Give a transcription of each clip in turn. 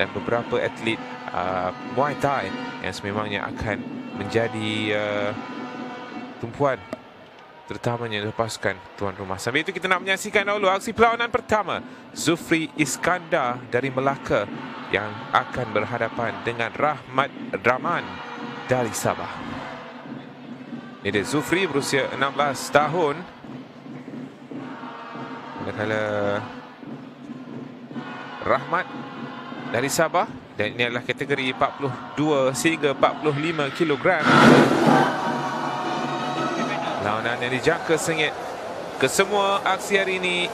dan beberapa atlet Muay Thai yang sememangnya akan menjadi tumpuan, terutamanya lepaskan tuan rumah. Sambil itu kita nak menyaksikan dahulu aksi perlawanan pertama Zufri Iskandar dari Melaka yang akan berhadapan dengan Rahmat Rahman dari Sabah. Ini dia Zufri berusia 16 tahun. Manakala Rahmat dari Sabah, dan ini adalah kategori 42 sehingga 45 kg. Lawanan yang dijangka sengit. Kesemua aksi hari ini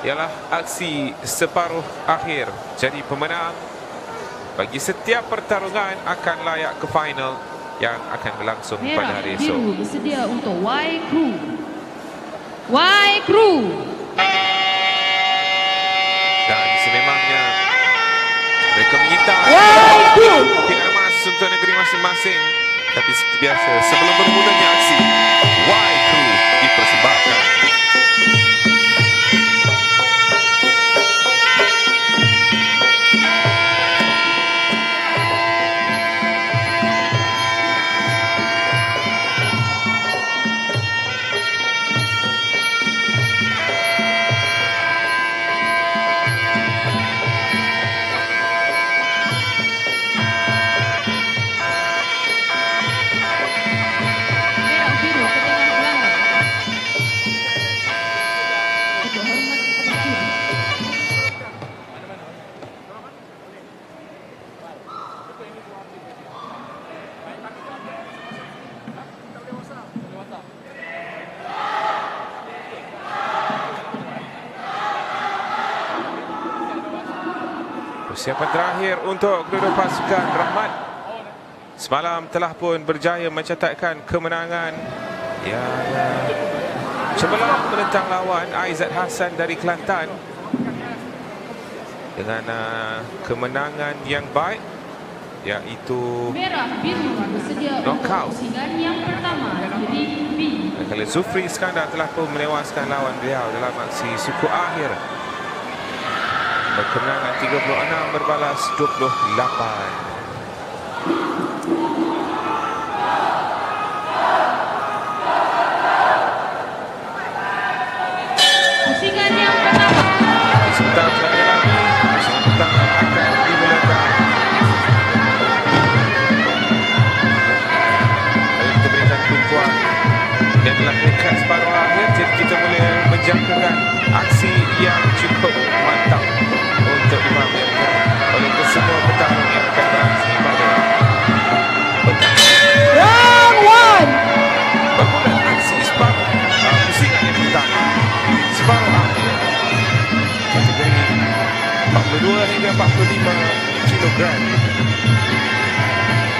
ialah aksi separuh akhir. Jadi pemenang bagi setiap pertarungan akan layak ke final yang akan berlangsung pada hari esok. Biru bersedia untuk Y Crew. Y Crew. Dan sememangnya mereka menyita piala emas untuk negeri masing-masing. Tapi seperti biasa, sebelum bermulanya aksi, Y Crew dipersembahkan. Persiapan terakhir untuk kedua pasukan. Rahmat semalam telah pun berjaya mencatatkan kemenangan yang cemerlang menentang lawan Aizat Hassan dari Kelantan dengan kemenangan yang baik, iaitu Merah biru bersedia knockout. untuk pusingan yang pertama di B. Manakala Zufri Iskandar telah pun menewaskan lawan beliau dalam aksi suku akhir. Berkemenangan 36 berbalas 28. Pusingan yang pertama. Sebentar lagi pusingan pertama akan dimulakan. Lalu kita berikan tumpuan dan dalam dekat separuh akhir, jadi kita boleh menjangkakan aksi yang cukup mantap untuk dimamerkan oleh kesemua petarung yang akan beraksi pada petang. Round 1. Bermula aksi separuh pusingan yang pertama separuh akhir kategori 42 hingga 45 kg.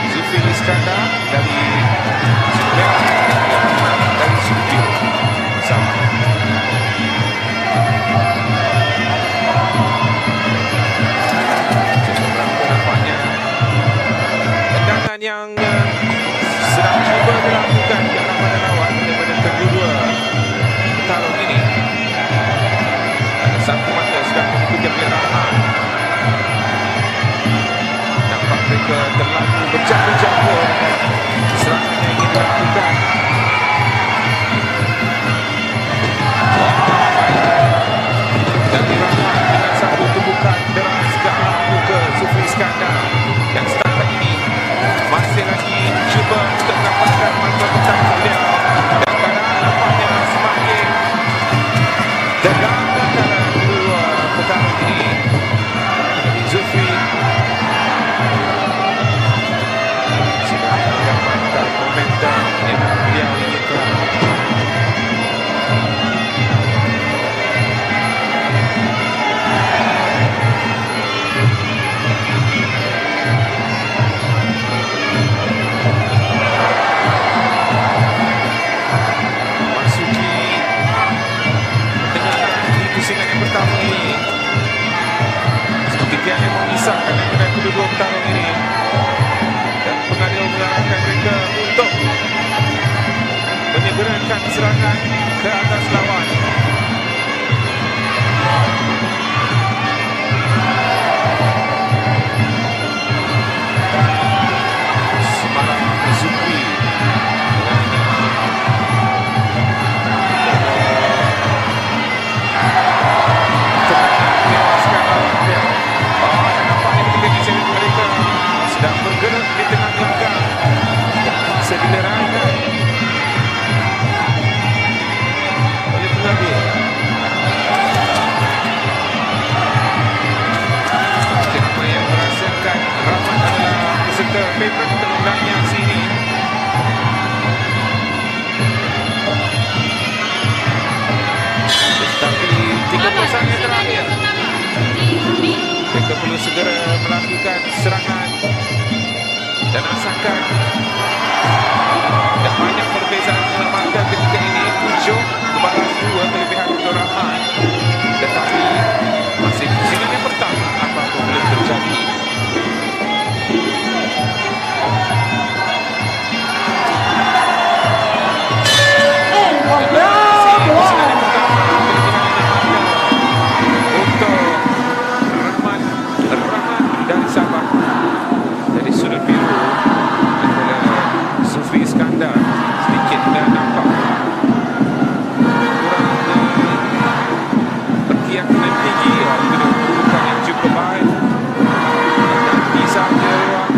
Zufri Iskandar dari suku biru sama. Tendangan yang sedang cuba dilakukan di arah pada lawan daripada kedua petarung ini. Ada satu mata sedang mengikuti peliharaan. Nampak mereka terlalu berjatuh-jatuh serangan yang ingin dilakukan. Dan dirangkap dengan satu tumbukan deras ke arah muka Zufri Iskandar yang setakat ini masih lagi cuba untuk mendapatkan mata pertama beliau, dan keadaan nampaknya semakin tegang antara kedua petarung ini. Zufri sudah mendapatkan momentum yang beliau inginkan. Pertama ini seperti tiada yang memisahkan antara kedua petarung ini, dan pengadil mengarahkan mereka untuk menyegerakan serangan ke atas lawan. segera melakukan serangan dan asakan. Dan banyak perbezaan menyelamatkan ketika ini 7-2 kelebihan untuk Rahmat. Tetapi masih pusingan yang pertama, apa-apa boleh terjadi. Dari Sabah, dari sudut biru adalah Zulfi Iskandar. Sedikit dah nampak kurang berkeyakinan tinggi. Bukan yang cukup baik.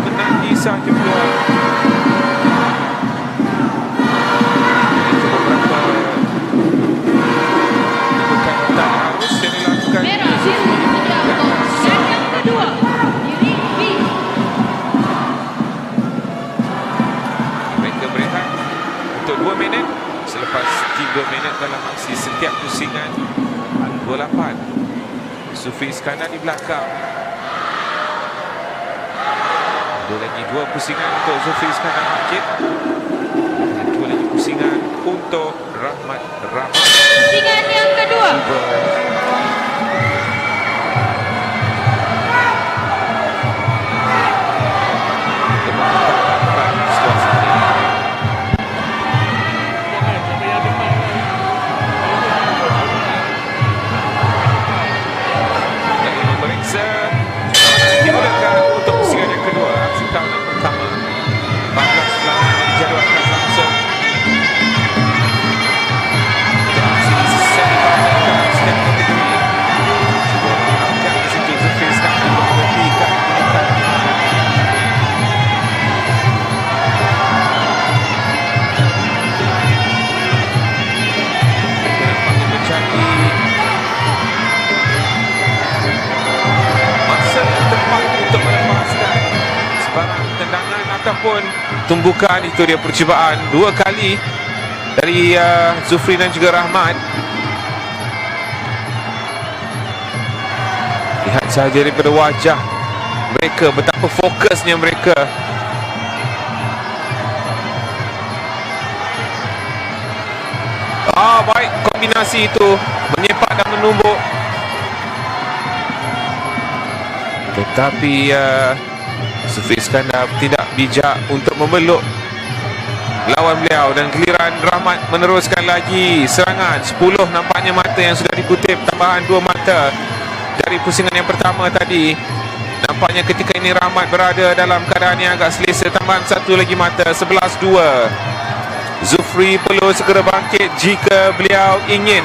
Menanti saja keluar. Itu beberapa bukan tak harus yang dilakukan. Merah biru sudah untuk set yang kedua. Diri B. Mereka berehat untuk 2 minit selepas 3 minit dalam aksi setiap pusingan. 28 Zulfi Iskandar di belakang. Ada lagi 2 pusingan untuk Zulfi Iskandar Majid. Dan 2 lagi pusingan untuk Rahmat Rahmat. Pusingan yang kedua. Dimulakan untuk pusingan yang kedua. Aksi tahunan pertama 14 pelanggan yang dijadualkan langsung untuk aksi semi-final setiap kategori. Cuba menangkan di situ Zulfi Iskandar untuk menghentikan pilihan. Mereka nampaknya mencari masa yang tepat untuk melepaskan sebarang tendangan ataupun tumbukan. Itu dia percubaan 2 kali dari Zulfi dan juga Rahmat. Lihat sahaja daripada wajah mereka, betapa fokusnya mereka. Baik kombinasi itu, menyepak dan menumbuk. Tetapi Zulfi Iskandar tidak bijak untuk membeluk lawan beliau. Dan giliran Rahmat meneruskan lagi serangan. 10 nampaknya mata yang sudah dikutip, tambahan 2 mata dari pusingan yang pertama tadi. Nampaknya ketika ini Rahmat berada dalam keadaan yang agak selesa, tambahan 1 lagi mata. 11-2. Zulfi perlu segera bangkit jika beliau ingin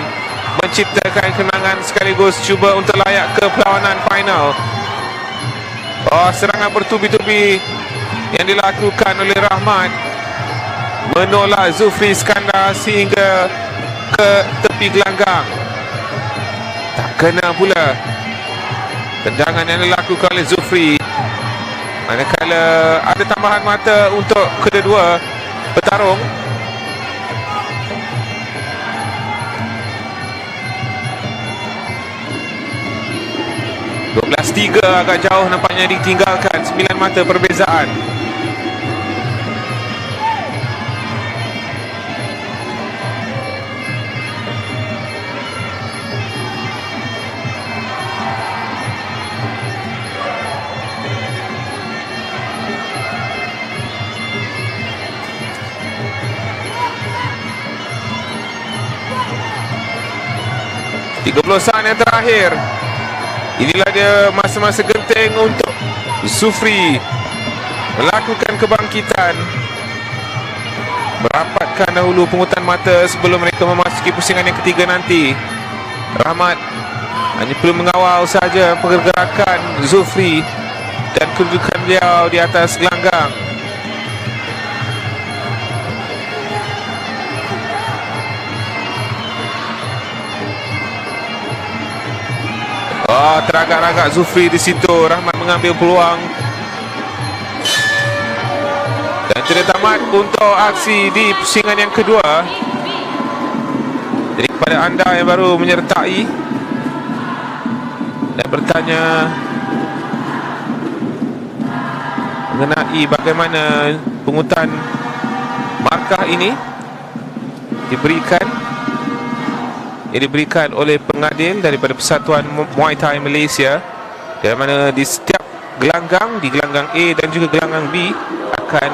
menciptakan kenangan sekaligus cuba untuk layak ke perlawanan final. Serangan bertubi-tubi yang dilakukan oleh Rahmat menolak Zulfi Iskandar sehingga ke tepi gelanggang. Tak kena pula tendangan yang dilakukan oleh Zulfi. Manakala ada tambahan mata untuk kedua petarung. Tiga agak jauh nampaknya ditinggalkan. 9 mata perbezaan. Tiga 30 saat yang terakhir. Inilah dia masa-masa genting untuk Zulfi melakukan kebangkitan, merapatkan dahulu pungutan mata sebelum mereka memasuki pusingan yang ketiga nanti. Rahmat hanya perlu mengawal saja pergerakan Zulfi dan kedudukan beliau di atas gelanggang. Teragak-agak Zulfi di situ. Rahmat mengambil peluang dan tidak tamat untuk aksi di pusingan yang kedua. Jadi kepada anda yang baru menyertai dan bertanya mengenai bagaimana pungutan markah ini diberikan oleh pengadil daripada Persatuan Muay Thai Malaysia, di mana di setiap gelanggang, di gelanggang A dan juga gelanggang B akan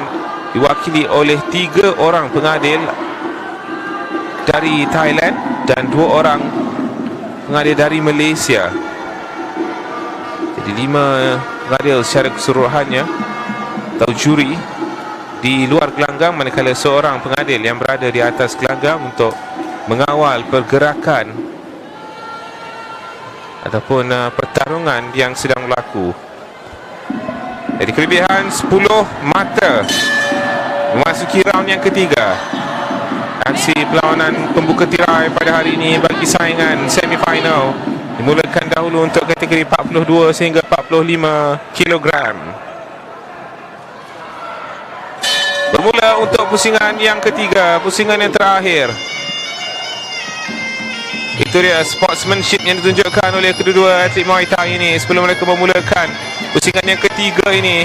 diwakili oleh 3 orang pengadil dari Thailand dan 2 orang pengadil dari Malaysia. Jadi 5 pengadil secara keseluruhannya atau juri di luar gelanggang, manakala seorang pengadil yang berada di atas gelanggang untuk mengawal pergerakan ataupun pertarungan yang sedang berlaku. Jadi kelebihan 10 mata memasuki round yang ketiga. Aksi perlawanan pembuka tirai pada hari ini bagi saingan semifinal dimulakan dahulu untuk kategori 42 sehingga 45 kilogram. Bermula untuk pusingan yang ketiga, pusingan yang terakhir. Itu dia sportsmanship yang ditunjukkan oleh kedua-dua atlet Muay Thai ini sebelum mereka memulakan pusingan yang ketiga ini.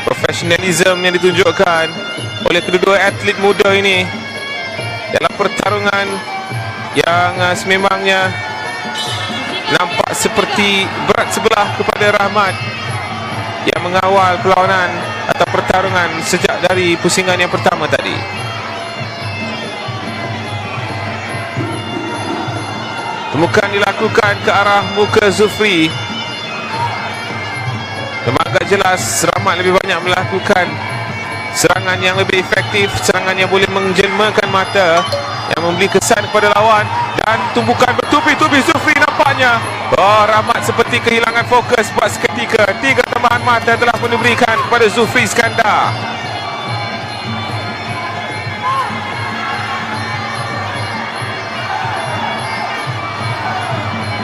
Profesionalism yang ditunjukkan oleh kedua-dua atlet muda ini dalam pertarungan yang sememangnya nampak seperti berat sebelah kepada Rahmat yang mengawal perlawanan atau pertarungan sejak dari pusingan yang pertama tadi. Temukan dilakukan ke arah muka Zufri. Memang agak jelas Rahmat lebih banyak melakukan serangan yang lebih efektif, serangan yang boleh menjelmakan mata, yang memberi kesan kepada lawan. Dan tumbukan bertubi-tubi Zufri nampaknya. Rahmat seperti kehilangan fokus buat seketika. 3 tambahan mata telah pun diberikan kepada Zufri Iskandar.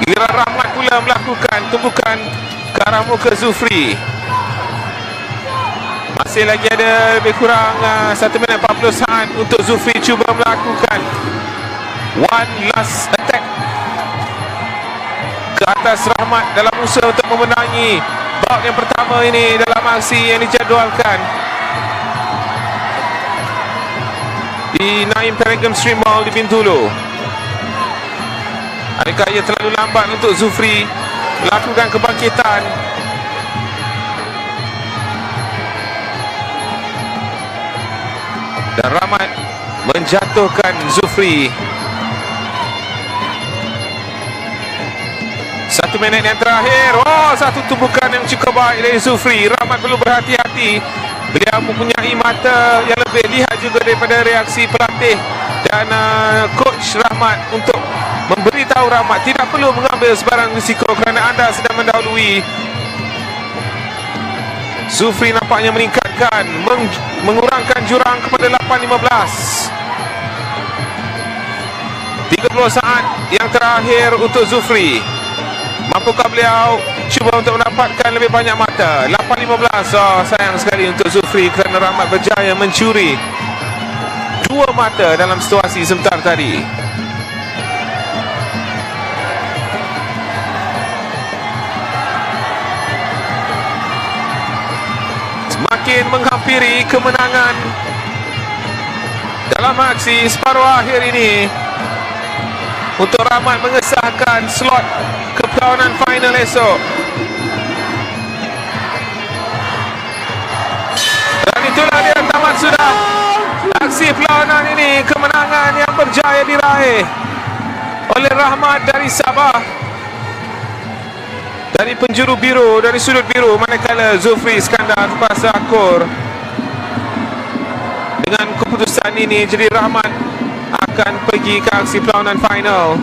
Giliran Rahmat pula melakukan tumbukan ke arah muka Zufri. Masih lagi ada lebih kurang 1 minit 40 saat untuk Zufri cuba melakukan one last attack ke atas Rahmat dalam usaha untuk memenangi bout yang pertama ini dalam aksi yang dijadualkan di Naim Paragon Stream Mall di Bintulu. Adakah ia terlalu lambat untuk Zufri melakukan kebangkitan? Dan Rahmat menjatuhkan Zufri. 1 minit yang terakhir. Satu tumbukan yang cukup baik dari Zufri. Rahmat perlu berhati-hati. Beliau mempunyai mata yang lebih lihat juga daripada reaksi pelatih dan coach Rahmat untuk memberitahu Rahmat tidak perlu mengambil sebarang risiko kerana anda sedang mendahului. Zufri nampaknya meningkatkan, mengurangkan jurang kepada 8.15. 30 saat yang terakhir untuk Zufri. Mampukah beliau cuba untuk mendapatkan lebih banyak mata? 8.15. Sayang sekali untuk Zufri kerana Rahmat berjaya mencuri 2 mata dalam situasi sebentar tadi. Semakin menghampiri kemenangan dalam aksi separuh akhir ini untuk Rahmat mengesahkan slot ke perlawanan final esok. Dan itulah dia, tamat sudah aksi perlawanan ini. Kemenangan yang berjaya diraih oleh Rahmat dari Sabah, dari penjuru biru, dari sudut biru, manakala Zufri Iskandar terpaksa akur. Dengan keputusan ini, jadi Rahmat akan pergi ke aksi perlawanan final.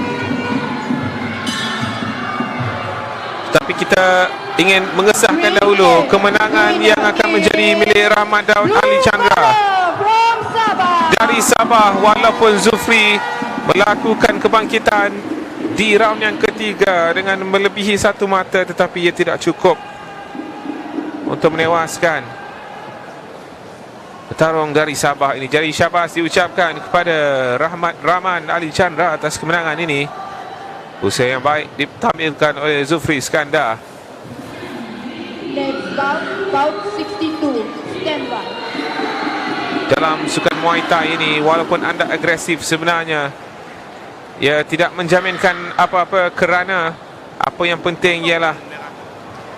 Tapi kita ingin mengesahkan dahulu kemenangan yang akan menjadi milik Rahmat Daud Ali Chandra dari Sabah. Walaupun Zufri melakukan kebangkitan di round yang ketiga dengan melebihi 1 mata, tetapi ia tidak cukup untuk menewaskan petarung dari Sabah ini. Jadi syabas diucapkan kepada Rahman Ali Chandra atas kemenangan ini. Usaha yang baik ditampilkan oleh Zufri Iskandar. Next bout, bout 62. Stand by. Dalam sukan Muay Thai ini, walaupun anda agresif, sebenarnya ia tidak menjaminkan apa-apa, kerana apa yang penting ialah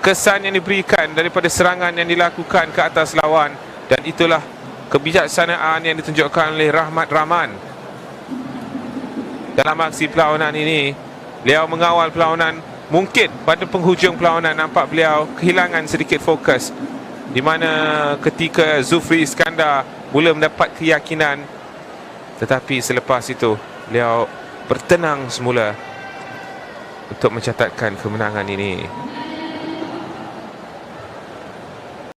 kesan yang diberikan daripada serangan yang dilakukan ke atas lawan. Dan itulah kebijaksanaan yang ditunjukkan oleh Rahmat Rahman dalam aksi perlawanan ini. Beliau mengawal perlawanan. Mungkin pada penghujung perlawanan nampak beliau kehilangan sedikit fokus, di mana ketika Zulfri Iskandar mula mendapat keyakinan, tetapi selepas itu beliau bertenang semula untuk mencatatkan kemenangan ini.